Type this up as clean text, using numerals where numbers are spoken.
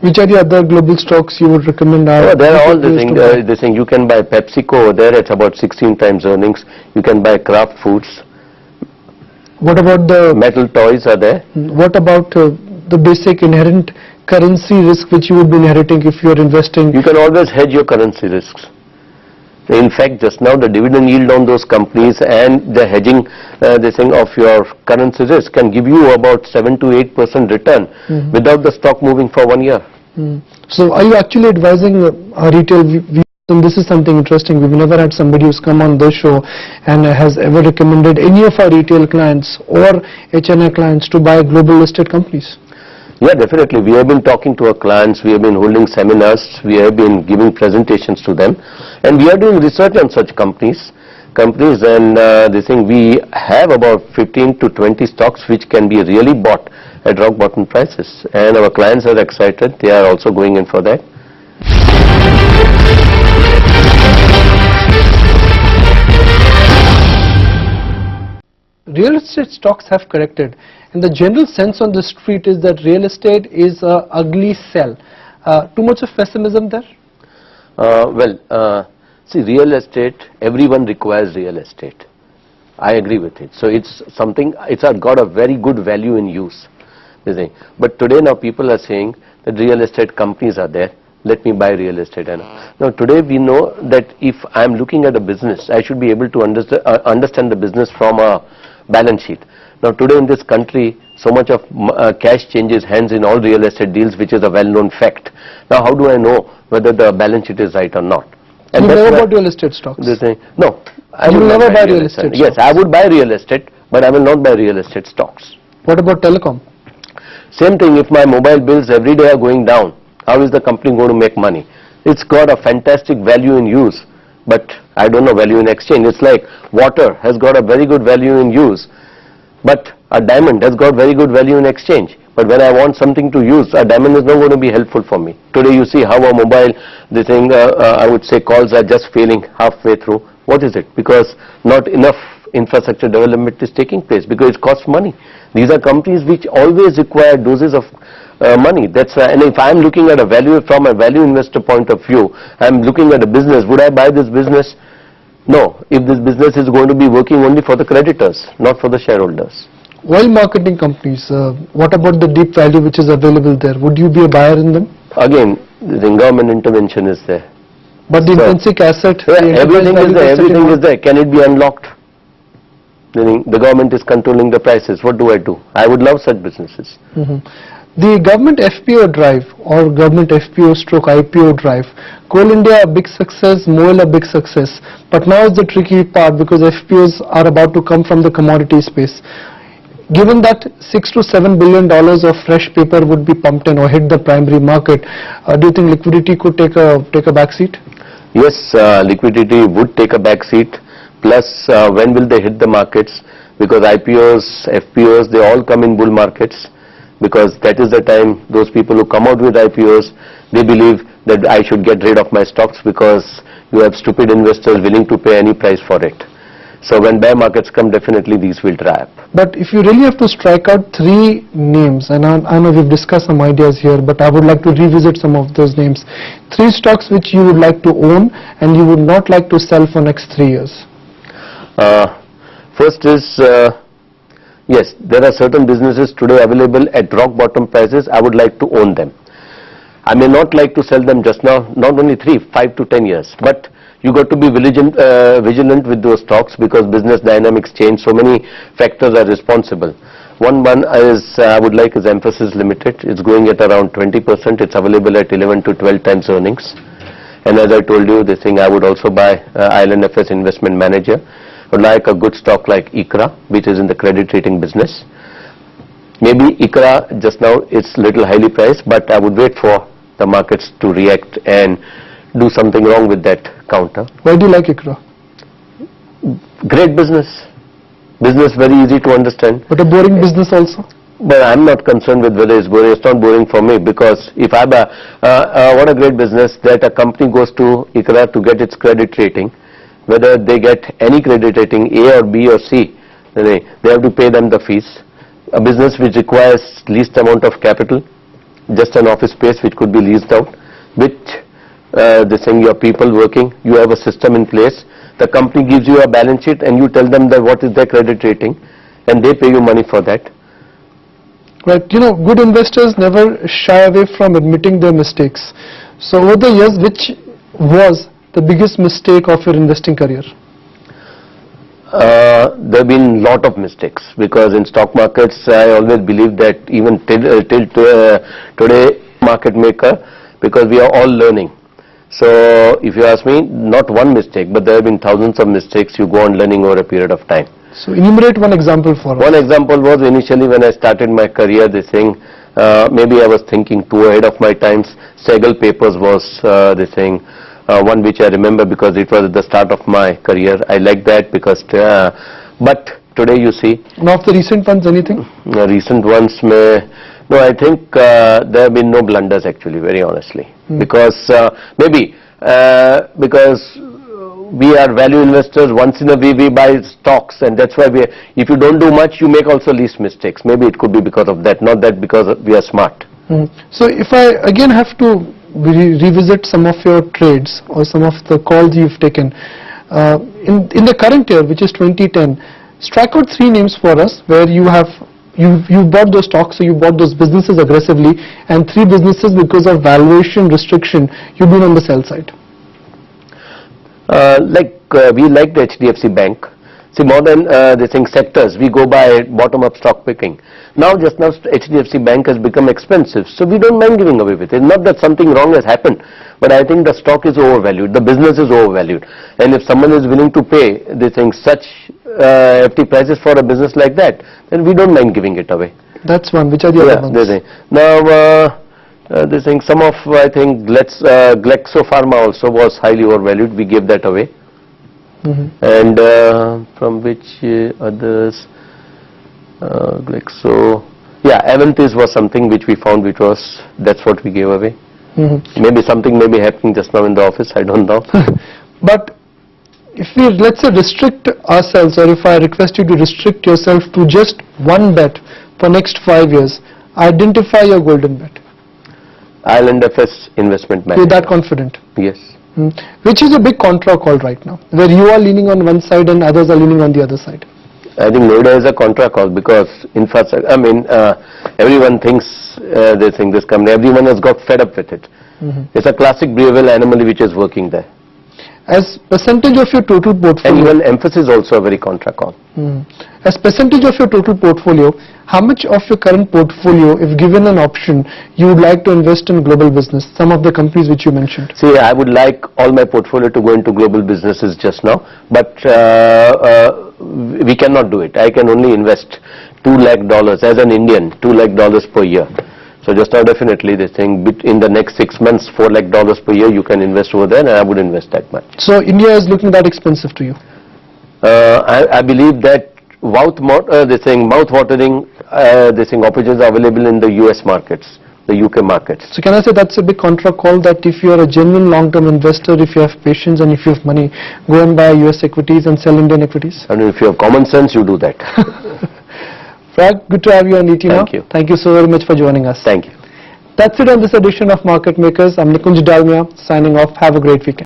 Which are the other global stocks you would recommend? There are all this thing. You can buy PepsiCo over there. It's about 16 times earnings. You can buy Kraft Foods. What about the Metal Toys are there? What about the basic inherent currency risk which you would be inheriting if you are investing? You can always hedge your currency risks. In fact, just now the dividend yield on those companies and the hedging of your currency risk can give you about 7 to 8% return without the stock moving for 1 year. So are you actually advising retail viewers? And this is something interesting. We've never had somebody who's come on the show and has ever recommended any of our retail clients or HNI clients to buy global listed companies. Yeah, definitely. We have been talking to our clients, we have been holding seminars, we have been giving presentations to them, and we are doing research on such companies, and we have about 15 to 20 stocks which can be really bought at rock bottom prices, and our clients are excited. They are also going in for that. Real estate stocks have corrected, and the general sense on the street is that real estate is a ugly sell. Too much of pessimism there? See, real estate, everyone requires real estate. I agree with it. So it's something, it's got a very good value in use. But today now people are saying that real estate companies are there. Let me buy real estate. Now today we know that if I am looking at a business, I should be able to understand the business from a balance sheet. Now today in this country, so much of cash changes hands in all real estate deals, which is a well-known fact. Now how do I know whether the balance sheet is right or not? And you never bought real estate stocks? No. You will never buy real estate stocks? Yes, I would buy real estate, but I will not buy real estate stocks. What about telecom? Same thing, if my mobile bills every day are going down, how is the company going to make money? It's got a fantastic value in use, but I don't know value in exchange. It's like water has got a very good value in use, but a diamond has got very good value in exchange. But when I want something to use, a diamond is not going to be helpful for me. Today you see how a mobile, I would say calls are just failing halfway through. What is it? Because not enough infrastructure development is taking place, because it costs money. These are companies which always require doses of money. And if I am looking at a value from a value investor point of view, I am looking at a business. Would I buy this business? No. If this business is going to be working only for the creditors, not for the shareholders. Oil marketing companies, what about the deep value which is available there? Would you be a buyer in them? Again, the government intervention is there. But the intrinsic asset, everything is there. Everything is there. Can it be unlocked? The government is controlling the prices. What do I do? I would love such businesses. The government FPO drive or government FPO stroke IPO drive, Coal India a big success, MOIL a big success. But now it's the tricky part, because FPOs are about to come from the commodity space. Given that $6 to $7 billion of fresh paper would be pumped in or hit the primary market, do you think liquidity could take a back seat? Yes, liquidity would take a back seat. Plus, when will they hit the markets? Because IPOs, FPOs, they all come in bull markets. Because that is the time those people who come out with IPOs, they believe that I should get rid of my stocks because you have stupid investors willing to pay any price for it. So when bear markets come, definitely these will dry up. But if you really have to strike out 3 names, and I know we've discussed some ideas here, but I would like to revisit some of those names. 3 stocks which you would like to own and you would not like to sell for next 3 years. First is, yes, there are certain businesses today available at rock bottom prices. I would like to own them. I may not like to sell them just now, not only 3, 5 to 10 years, but you got to be vigilant with those stocks, because business dynamics change. So many factors are responsible. One is I would like is Mphasis Limited. It's going at around 20%. It's available at 11 to 12 times earnings. And as I told you, this thing I would also buy IL&FS Investment Manager. I would like a good stock like ICRA, which is in the credit rating business. Maybe ICRA just now it's little highly priced, but I would wait for the markets to react and do something wrong with that counter. Why do you like ICRA? Great business. Business very easy to understand. But a boring business also? But I'm not concerned with whether it's boring. It's not boring for me, because if I buy, what a great business that a company goes to ICRA to get its credit rating. Whether they get any credit rating, A or B or C, they have to pay them the fees. A business which requires least amount of capital, just an office space which could be leased out, which your people working, you have a system in place, the company gives you a balance sheet and you tell them that what is their credit rating and they pay you money for that. Right, good investors never shy away from admitting their mistakes. So over the years, which was the biggest mistake of your investing career? There have been lot of mistakes, because in stock markets I always believe that even till today market maker, because we are all learning. So if you ask me, not one mistake, but there have been thousands of mistakes you go on learning over a period of time. So enumerate one example for us. One example was initially when I started my career, maybe I was thinking too ahead of my times. Segal Papers was one which I remember because it was at the start of my career. I like that because, but today you see. One of the recent ones, anything? Recent ones, no, I think there have been no blunders actually, very honestly. Because because we are value investors, once in a way we buy stocks, and that's why if you don't do much, you make also least mistakes. Maybe it could be because of that, not that because we are smart. So if I again have to revisit some of your trades or some of the calls you've taken, in the current year, which is 2010, strike out 3 names for us where you bought those stocks, so you bought those businesses aggressively, and 3 businesses because of valuation restriction, you've been on the sell side. We like the HDFC Bank. See, more than sectors, we go by bottom-up stock picking. Now HDFC Bank has become expensive, so we don't mind giving away with it. Not that something wrong has happened, but I think the stock is overvalued, the business is overvalued. And if someone is willing to pay, such hefty prices for a business like that, then we don't mind giving it away. That's one. Which are the other ones? Now, some of, I think, Glexopharma also was highly overvalued. We gave that away. And from which others, Avantis was something which we found that's what we gave away. Maybe something may be happening just now in the office, I don't know. But if we, let's say, restrict ourselves, or if I request you to restrict yourself to just one bet for next 5 years, identify your golden bet. IL&FS Investment Manager. You're that confident? Yes. Which is a big contra call right now, where you are leaning on one side and others are leaning on the other side. I think Noida is a contra call because infrastructure, everyone thinks this company, everyone has got fed up with it. It's a classic behavioral anomaly which is working there. As percentage of your total portfolio. And even Emphasis also a very contra call. As percentage of your total portfolio, how much of your current portfolio, if given an option, you would like to invest in global business, some of the companies which you mentioned? See, I would like all my portfolio to go into global businesses just now, but we cannot do it. I can only invest $2 lakh as an Indian, $2 lakh per year. So just now definitely in the next 6 months, $4 lakh per year you can invest over there, and I would invest that much. So India is looking that expensive to you? I believe that mouth-watering opportunities are available in the US markets, the UK markets. So can I say that's a big contra call, that if you are a genuine long-term investor, if you have patience and if you have money, go and buy US equities and sell Indian equities? And if you have common sense, you do that. Parag, good to have you on ET Now. Thank you. Thank you so very much for joining us. Thank you. That's it on this edition of Market Makers. I'm Nikunj Dalmia signing off. Have a great weekend.